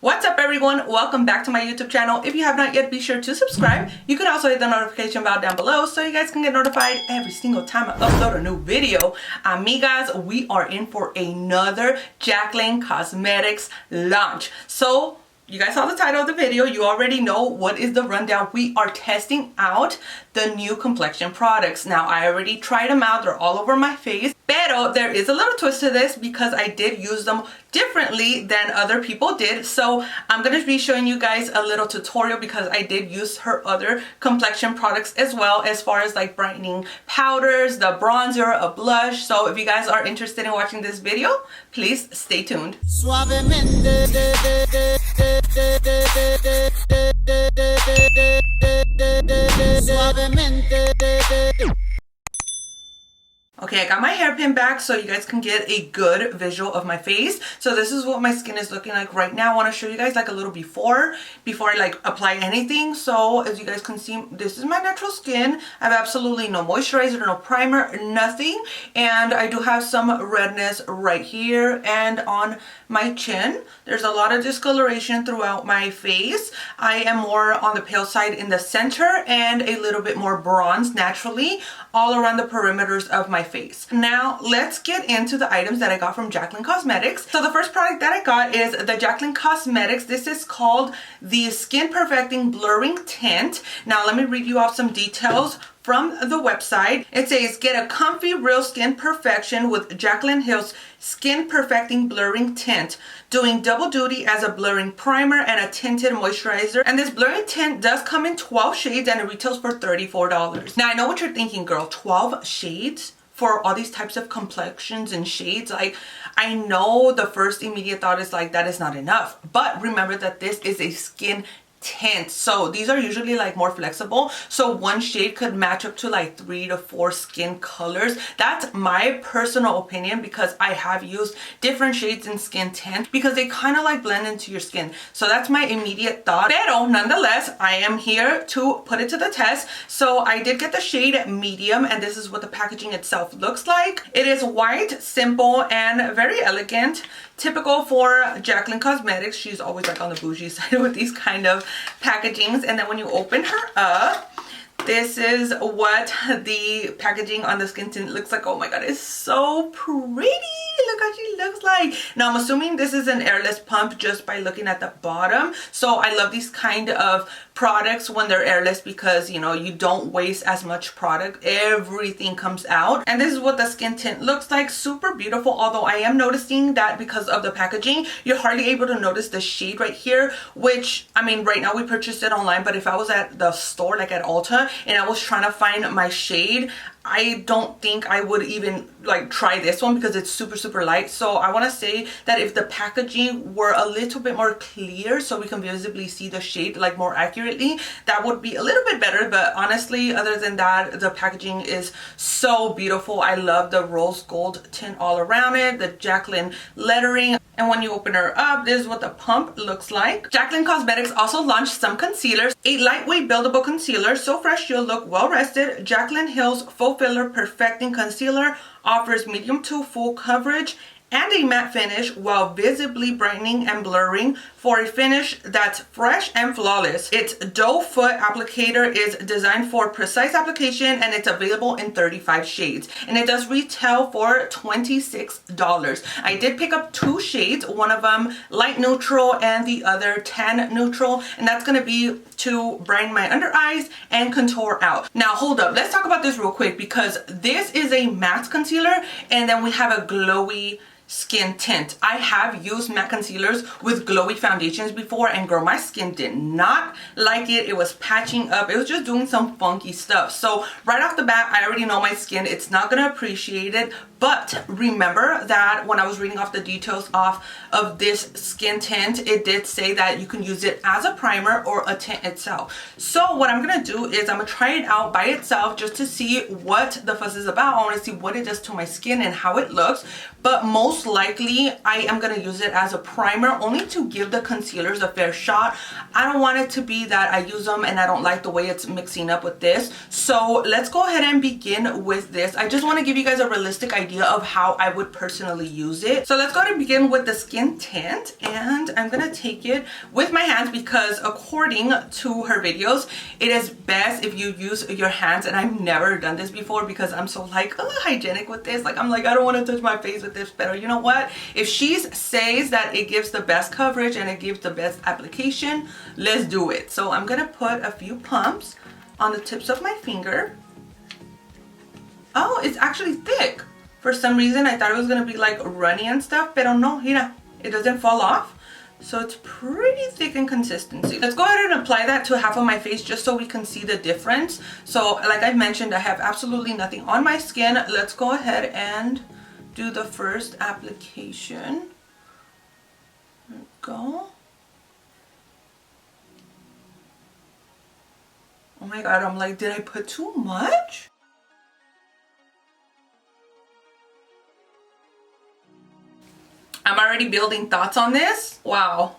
What's up everyone? Welcome back to my YouTube channel. If you have not yet, be sure to subscribe. You can also hit the notification bell down below so you guys can get notified every single time I upload a new video. Amigas, we are in for another Jaclyn Cosmetics launch. So you guys saw the title of the video. You already know what is the rundown. We are testing out the new complexion products. Now, I already tried them out. They're all over my face. Pero there is a little twist to this because I did use them differently than other people did. So I'm going to be showing you guys a little tutorial because I did use her other complexion products as well, as far as like brightening powders, the bronzer, a blush. So if you guys are interested in watching this video, please stay tuned. Okay, I got my hairpin back so you guys can get a good visual of my face. So this is what my skin is looking like right now. I want to show you guys like a little before I like apply anything. So as you guys can see, this is my natural skin. I have absolutely no moisturizer, no primer, nothing. And I do have some redness right here and on my chin. There's a lot of discoloration throughout my face. I am more on the pale side in the center and a little bit more bronze naturally all around the perimeters of my face. Now let's get into the items that I got from Jaclyn Cosmetics. So the first product that I got is the Jaclyn Cosmetics. This is called the Skin Perfecting Blurring Tint. Now let me read you off some details from the website. It says, get a comfy real skin perfection with Jaclyn Hill's Skin Perfecting Blurring Tint, doing double duty as a blurring primer and a tinted moisturizer. And this blurring tint does come in 12 shades and it retails for $34. Now I know what you're thinking, girl, 12 shades for all these types of complexions and shades. Like, I know the first immediate thought is like, that is not enough. But remember that this is a skin tint, so these are usually like more flexible, so one shade could match up to like 3 to 4 skin colors. That's my personal opinion because I have used different shades in skin tint because they kind of like blend into your skin. So that's my immediate thought, pero nonetheless I am here to put it to the test. So I did get the shade medium and this is what the packaging itself looks like. It is white, simple, and very elegant, typical for Jaclyn Cosmetics. She's always like on the bougie side with these kind of packagings. And then when you open her up, this is what the packaging on the skin tint looks like. Oh my god, it's so pretty. Look how she looks like. Now I'm assuming this is an airless pump just by looking at the bottom. So I love these kind of products when they're airless because, you know, you don't waste as much product. Everything comes out. And this is what the skin tint looks like. Super beautiful. Although I am noticing that because of the packaging, you're hardly able to notice the shade right here, which, I mean, right now we purchased it online, but if I was at the store, like at Ulta, and I was trying to find my shade, I don't think I would even like try this one because it's super light. So I want to say that if the packaging were a little bit more clear so we can visibly see the shade like more accurately, that would be a little bit better. But honestly, other than that, the packaging is so beautiful. I love the rose gold tint all around it, the Jaclyn lettering. And when you open her up, this is what the pump looks like. Jaclyn Cosmetics also launched some concealers. A lightweight buildable concealer, so fresh you'll look well rested. Jaclyn Hill's Faux Filler Perfecting Concealer offers medium to full coverage and a matte finish while visibly brightening and blurring for a finish that's fresh and flawless. Its doe foot applicator is designed for precise application and it's available in 35 shades. And it does retail for $26. I did pick up 2 shades, one of them light neutral and the other tan neutral. And that's gonna be to brighten my under eyes and contour out. Now hold up, let's talk about this real quick because this is a matte concealer and then we have a glowy skin tint. I have used matte concealers with glowy foundations before and girl, my skin did not like it. It was patching up. It was just doing some funky stuff. So right off the bat, I already know my skin, it's not gonna appreciate it. But remember that when I was reading off the details off of this skin tint, it did say that you can use it as a primer or a tint itself. So what I'm gonna do is I'm gonna try it out by itself just to see what the fuss is about. I wanna see what it does to my skin and how it looks. But most likely I am gonna use it as a primer only to give the concealers a fair shot. I don't want it to be that I use them and I don't like the way it's mixing up with this. So let's go ahead and begin with this. I just wanna give you guys a realistic idea idea of how I would personally use it. So let's go ahead and begin with the skin tint, and I'm gonna take it with my hands because according to her videos, it is best if you use your hands, and I've never done this before because I'm so like hygienic with this. Like I'm like, I don't want to touch my face with this, but you know what? If she says that it gives the best coverage and it gives the best application, let's do it. So I'm gonna put a few pumps on the tips of my finger. Oh, it's actually thick. For some reason, I thought it was gonna be like runny and stuff, pero no, mira, it doesn't fall off. So it's pretty thick in consistency. Let's go ahead and apply that to half of my face just so we can see the difference. So like I mentioned, I have absolutely nothing on my skin. Let's go ahead and do the first application. There we go. Oh my god, I'm like, did I put too much? I'm already building thoughts on this. Wow.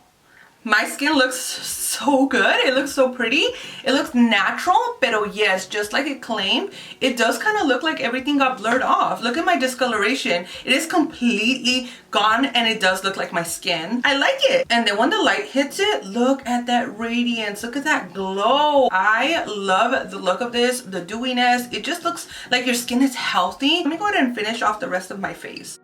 My skin looks so good. It looks so pretty. It looks natural, but yes, just like it claimed, it does kind of look like everything got blurred off. Look at my discoloration. It is completely gone and it does look like my skin. I like it. And then when the light hits it, look at that radiance. Look at that glow. I love the look of this, the dewiness. It just looks like your skin is healthy. Let me go ahead and finish off the rest of my face.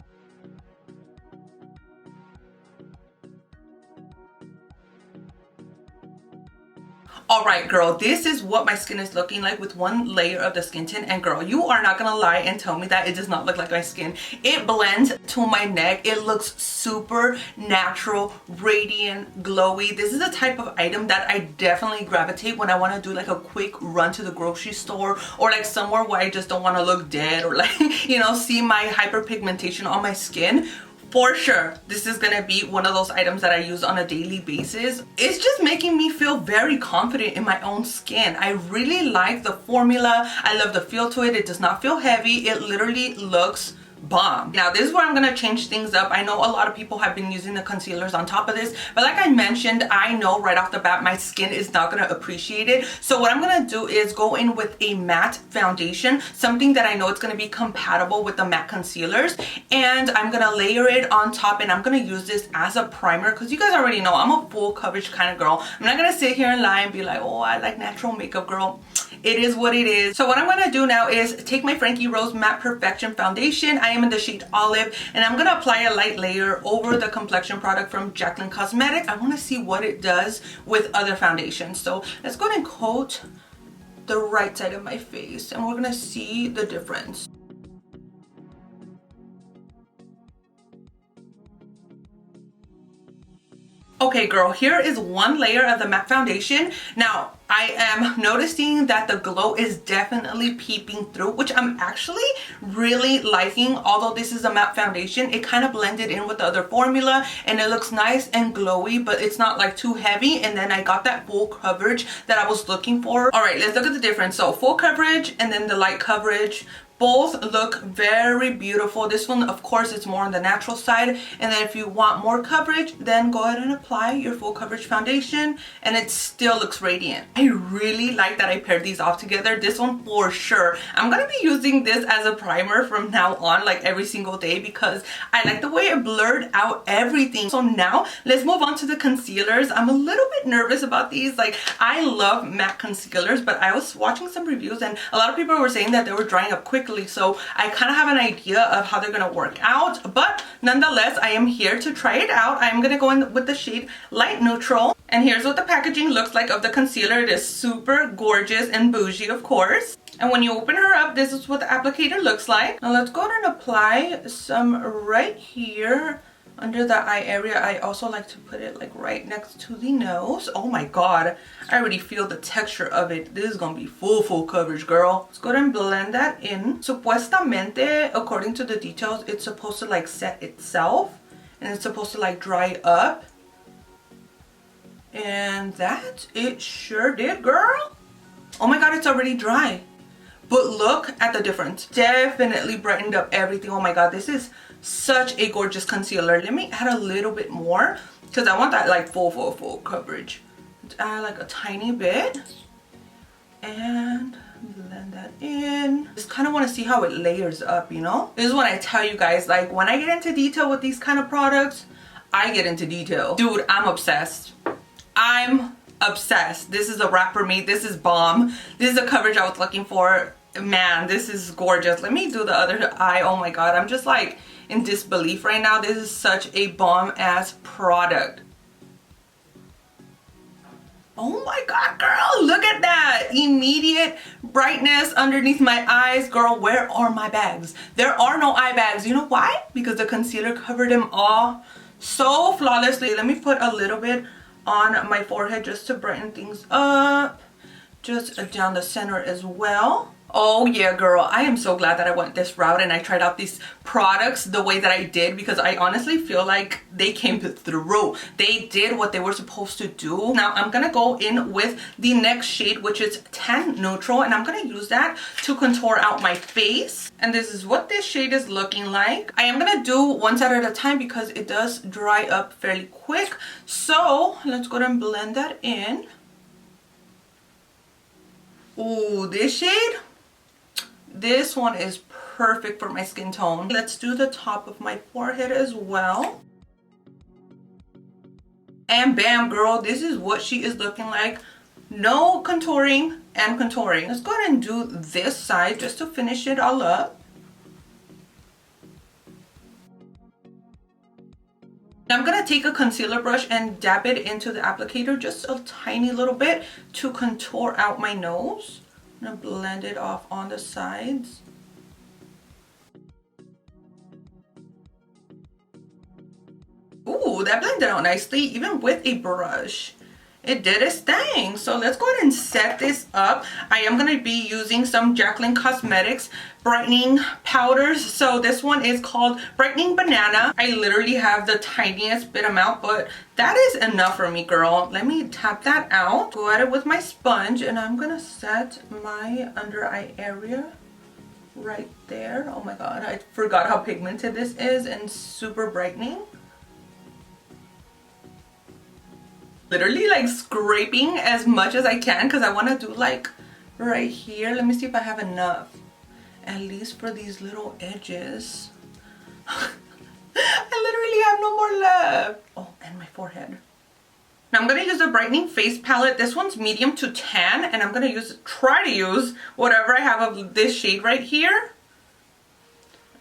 Alright girl, this is what my skin is looking like with one layer of the skin tint, and girl, you are not gonna lie and tell me that it does not look like my skin. It blends to my neck. It looks super natural, radiant, glowy. This is the type of item that I definitely gravitate when I want to do like a quick run to the grocery store, or like somewhere where I just don't want to look dead, or like, you know, see my hyperpigmentation on my skin. For sure, this is gonna be one of those items that I use on a daily basis. It's just making me feel very confident in my own skin. I really like the formula. I love the feel to it. It does not feel heavy. It literally looks bomb. Now this is where I'm gonna change things up. I know a lot of people have been using the concealers on top of this, but like I mentioned, I know right off the bat my skin is not gonna appreciate it. So what I'm gonna do is go in with a matte foundation, something that I know it's gonna be compatible with the matte concealers, and I'm gonna layer it on top, and I'm gonna use this as a primer because you guys already know I'm a full coverage kind of girl. I'm not gonna sit here and lie and be like, oh, I like natural makeup, girl. It is what it is. So what I'm gonna do now is take my Frankie Rose Matte Perfection Foundation. I am in the shade Olive, and I'm gonna apply a light layer over the complexion product from Jaclyn Cosmetics. I wanna see what it does with other foundations. So let's go ahead and coat the right side of my face, and we're gonna see the difference. Okay girl, here is one layer of the matte foundation. Now I am noticing that the glow is definitely peeping through, which I'm actually really liking. Although this is a matte foundation, it kind of blended in with the other formula and it looks nice and glowy, but it's not like too heavy, and then I got that full coverage that I was looking for. All right, let's look at the difference. So full coverage and then the light coverage. Both look very beautiful. This one, of course, it's more on the natural side. And then if you want more coverage, then go ahead and apply your full coverage foundation, and it still looks radiant. I really like that I paired these off together. This one for sure. I'm gonna be using this as a primer from now on, like every single day, because I like the way it blurred out everything. So now let's move on to the concealers. I'm a little bit nervous about these. Like, I love matte concealers, but I was watching some reviews and a lot of people were saying that they were drying up quickly. So I kind of have an idea of how they're going to work out, but nonetheless, I am here to try it out. I'm going to go in with the shade Light Neutral, and here's what the packaging looks like of the concealer. It is super gorgeous and bougie, of course. And when you open her up, this is what the applicator looks like. Now let's go ahead and apply some right here under the eye area. I also like to put it like right next to the nose. Oh my god, I already feel the texture of it. This is gonna be full coverage, girl. Let's go ahead and blend that in. Supuestamente, according to the details, it's supposed to like set itself and it's supposed to like dry up, and that it sure did, girl. Oh my god, it's already dry, but look at the difference. Definitely brightened up everything. Oh my god, this is such a gorgeous concealer. Let me add a little bit more because I want that like full coverage. Let's add like a tiny bit, and blend that in. Just kind of want to see how it layers up, you know? This is when I tell you guys, like, when I get into detail with these kind of products, I get into detail. Dude, I'm obsessed. I'm obsessed. This is a wrap for me. This is bomb. This is the coverage I was looking for. Man, this is gorgeous. Let me do the other eye. Oh my god, I'm just like in disbelief right now. This is such a bomb ass product. Oh my god, girl, look at that. Immediate brightness underneath my eyes. Girl, where are my bags? There are no eye bags. You know why? Because the concealer covered them all so flawlessly. Let me put a little bit on my forehead just to brighten things up. Just down the center as well. Oh yeah, girl, I am so glad that I went this route and I tried out these products the way that I did, because I honestly feel like they came through. They did what they were supposed to do. Now I'm gonna go in with the next shade, which is Tan Neutral, and I'm gonna use that to contour out my face. And this is what this shade is looking like. I am gonna do one side at a time because it does dry up fairly quick. So let's go ahead and blend that in. Ooh, this shade, this one is perfect for my skin tone. Let's do the top of my forehead as well. And bam, girl, this is what she is looking like. No contouring and contouring. Let's go ahead and do this side just to finish it all up. Now I'm going to take a concealer brush and dab it into the applicator just a tiny little bit to contour out my nose. I'm going to blend it off on the sides. Ooh, that blended out nicely even with a brush. It did its thing. So let's go ahead and set this up. I am going to be using some Jaclyn Cosmetics brightening powders. So this one is called Brightening Banana. I literally have the tiniest bit amount, but that is enough for me, girl. Let me tap that out. Go at it with my sponge, and I'm going to set my under eye area right there. Oh my god, I forgot how pigmented this is and super brightening. Literally like scraping as much as I can because I want to do like right here. Let me see if I have enough, at least for these little edges. I literally have no more left. Oh, and my forehead. Now I'm going to use a brightening face palette. This one's medium to tan, and I'm going to try to use whatever I have of this shade right here,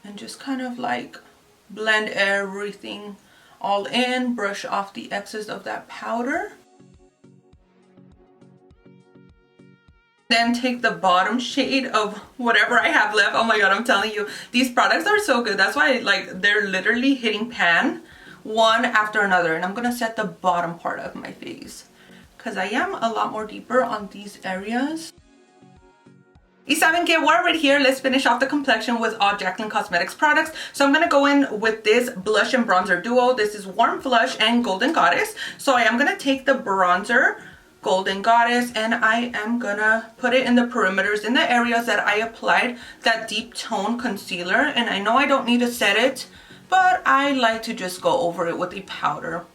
and just kind of like blend everything all in, brush off the excess of that powder. Then take the bottom shade of whatever I have left. Oh my god, I'm telling you, these products are so good. That's why they're literally hitting pan one after another. And I'm gonna set the bottom part of my face because I am a lot more deeper on these areas. Y saben que we're right here. Let's finish off the complexion with all Jaclyn Cosmetics products. So I'm going to go in with this blush and bronzer duo. This is Warm Flush and Golden Goddess. So I am going to take the bronzer, Golden Goddess, and I am going to put it in the perimeters, in the areas that I applied that deep tone concealer. And I know I don't need to set it, but I like to just go over it with a powder.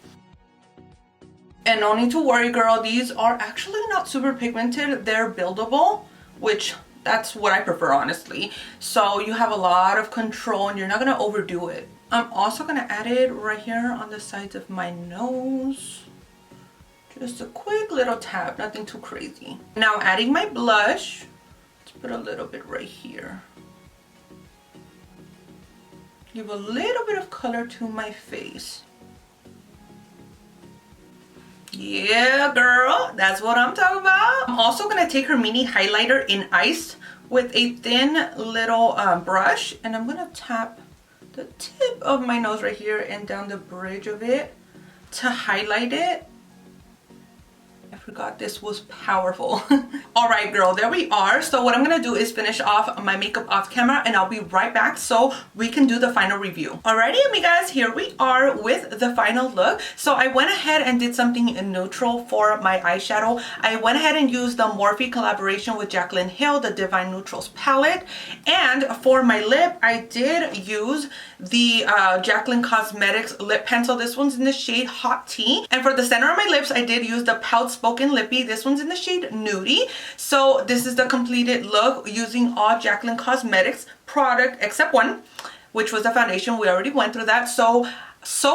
And no need to worry, girl. These are actually not super pigmented. They're buildable, which that's what I prefer, honestly. So you have a lot of control and you're not going to overdo it. I'm also going to add it right here on the sides of my nose. Just a quick little tap, nothing too crazy. Now adding my blush. Let's put a little bit right here. Give a little bit of color to my face. Yeah, girl, that's what I'm talking about. I'm also going to take her mini highlighter in Ice with a thin little brush, and I'm going to tap the tip of my nose right here and down the bridge of it to highlight it. I forgot this was powerful. Alright girl, there we are. So what I'm going to do is finish off my makeup off camera, and I'll be right back so we can do the final review. Alrighty amigas, here we are with the final look. So I went ahead and did something neutral for my eyeshadow. I went ahead and used the Morphe collaboration with Jaclyn Hill, the Divine Neutrals palette. And for my lip, I did use the Jaclyn Cosmetics lip pencil. This one's in the shade Hot Tea. And for the center of my lips, I did use the Pout Spoken Spoken Lippy. This one's in the shade Nudie. So this is the completed look using all Jaclyn Cosmetics product except one, which was the foundation. We already went through that. So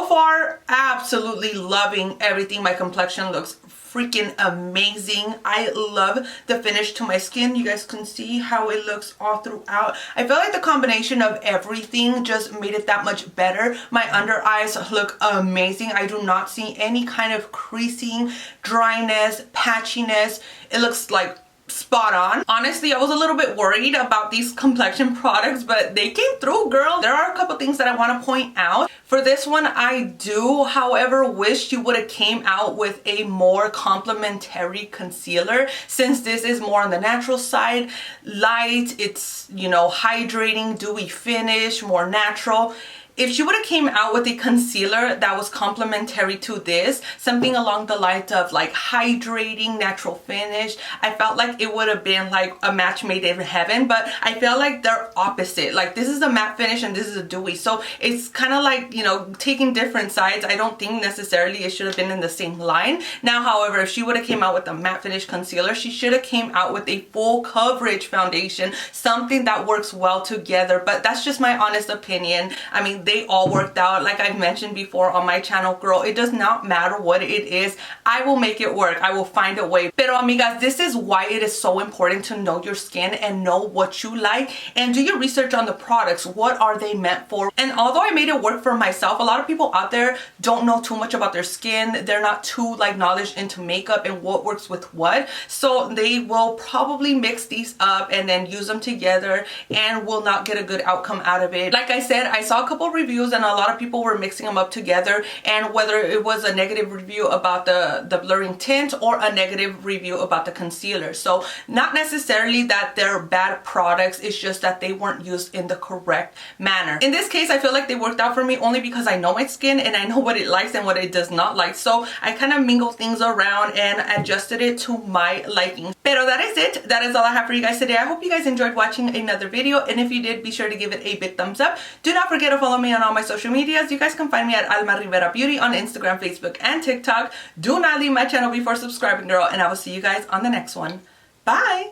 far, absolutely loving everything. My complexion looks freaking amazing. I love the finish to my skin. You guys can see how it looks all throughout. I feel like the combination of everything just made it that much better. My under eyes look amazing. I do not see any kind of creasing, dryness, patchiness. It looks like spot on. Honestly, I was a little bit worried about these complexion products, but they came through, girl. There are a couple things that I want to point out. For this one, I do, however, wish you would have came out with a more complementary concealer, since this is more on the natural side. Light, it's, you know, hydrating, dewy finish, more natural. If she would have came out with a concealer that was complementary to this, something along the lines of like hydrating, natural finish, I felt like it would have been like a match made in heaven. But I feel like they're opposite. Like this is a matte finish and this is a dewy. So it's kind of like, you know, taking different sides. I don't think necessarily it should have been in the same line. Now, however, if she would have came out with a matte finish concealer, she should have came out with a full coverage foundation, something that works well together. But that's just my honest opinion. I mean, they all worked out. Like I've mentioned before on my channel, girl, it does not matter what it is. I will make it work. I will find a way. Pero amigas, this is why it is so important to know your skin and know what you like and do your research on the products. What are they meant for? And although I made it work for myself, a lot of people out there don't know too much about their skin. They're not too like knowledge into makeup and what works with what. So they will probably mix these up and then use them together and will not get a good outcome out of it. Like I said, I saw a couple reviews and a lot of people were mixing them up together, and whether it was a negative review about the blurring tint or a negative review about the concealer. So not necessarily that they're bad products, it's just that they weren't used in the correct manner. In this case, I feel like they worked out for me only because I know my skin and I know what it likes and what it does not like. So I kind of mingled things around and adjusted it to my liking. Pero that is it. That is all I have for you guys today. I hope you guys enjoyed watching another video, and if you did, be sure to give it a big thumbs up. Do not forget to follow me on all my social medias. You guys can find me at Alma Rivera Beauty on Instagram, Facebook, and TikTok. Do not leave my channel before subscribing, girl, and I will see you guys on the next one. Bye!